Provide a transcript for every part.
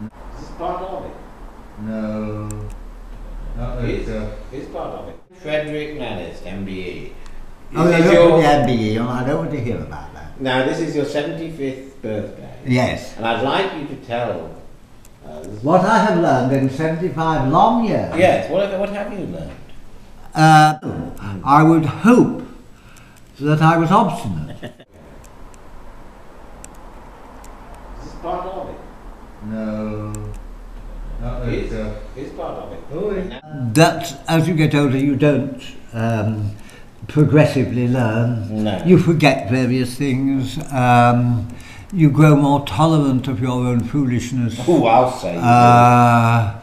It's part of it. No. It's part of it. Frederick Nannis, MBE. Oh, I don't want the MBE on. I don't want to hear about that. Now, this is your 75th birthday. Yes. And I'd like you to tell what I have learned in 75 long years. Yes, what have you learned? I would hope that I was obstinate. It's part of it. No. It's part of it. That as you get older you don't progressively learn. No. You forget various things. You grow more tolerant of your own foolishness. Oh, I'll say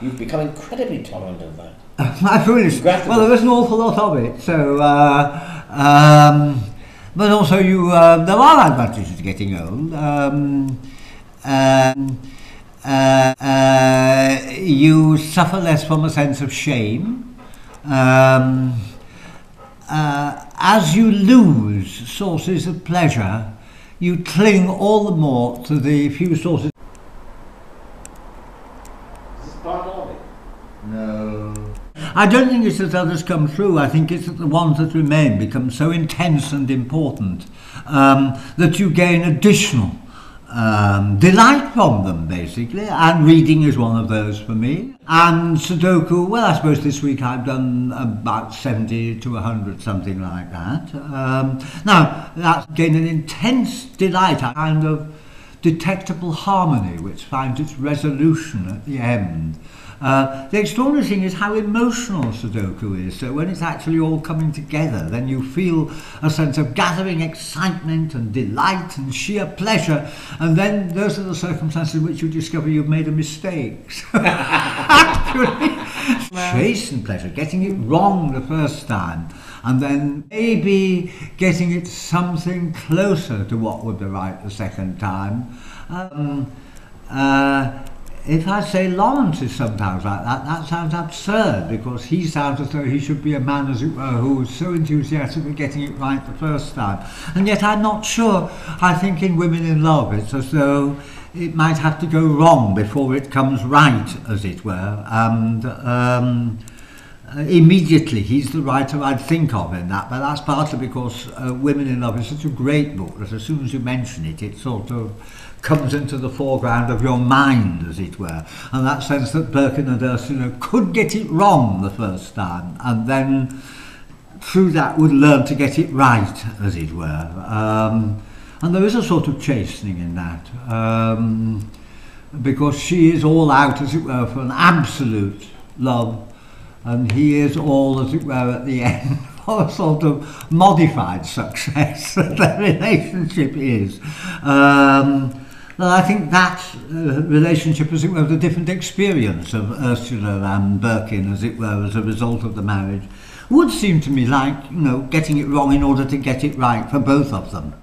you've become incredibly tolerant of that. My foolishness. Well, there is an awful lot of it. So, but also you, there are advantages to getting old. You suffer less from a sense of shame. As you lose sources of pleasure, you cling all the more to the few sources. It's part of it. No. I don't think it's that others come through. I think it's that the ones that remain become so intense and important that you gain additional delight from them, basically, and reading is one of those for me. And Su Doku, well, I suppose this week I've done about 70 to 100, something like that. Now, that's gained an intense delight, a kind of detectable harmony which finds its resolution at the end. The extraordinary thing is how emotional Su Doku is. So when it's actually all coming together, then you feel a sense of gathering excitement and delight and sheer pleasure, and then those are the circumstances in which you discover you've made a mistake. So actually, chastened pleasure, getting it wrong the first time, and then maybe getting it something closer to what would be right the second time. If I say Lawrence is sometimes like that, that sounds absurd, because he sounds as though he should be a man, as it were, who is so enthusiastic at getting it right the first time. And yet I'm not sure. I think in Women in Love it's as though it might have to go wrong before it comes right, as it were. And immediately he's the writer I'd think of in that, but that's partly because Women in Love is such a great book that as soon as you mention it, it sort of comes into the foreground of your mind, as it were, and that sense that Birkin and Ursula could get it wrong the first time, and then through that would learn to get it right, as it were. And there is a sort of chastening in that, because she is all out, as it were, for an absolute love, and he is all, as it were, at the end for a sort of modified success that their relationship is. Well, I think that relationship, as it were, the different experience of Ursula and Birkin, as it were, as a result of the marriage, would seem to me like, you know, getting it wrong in order to get it right for both of them.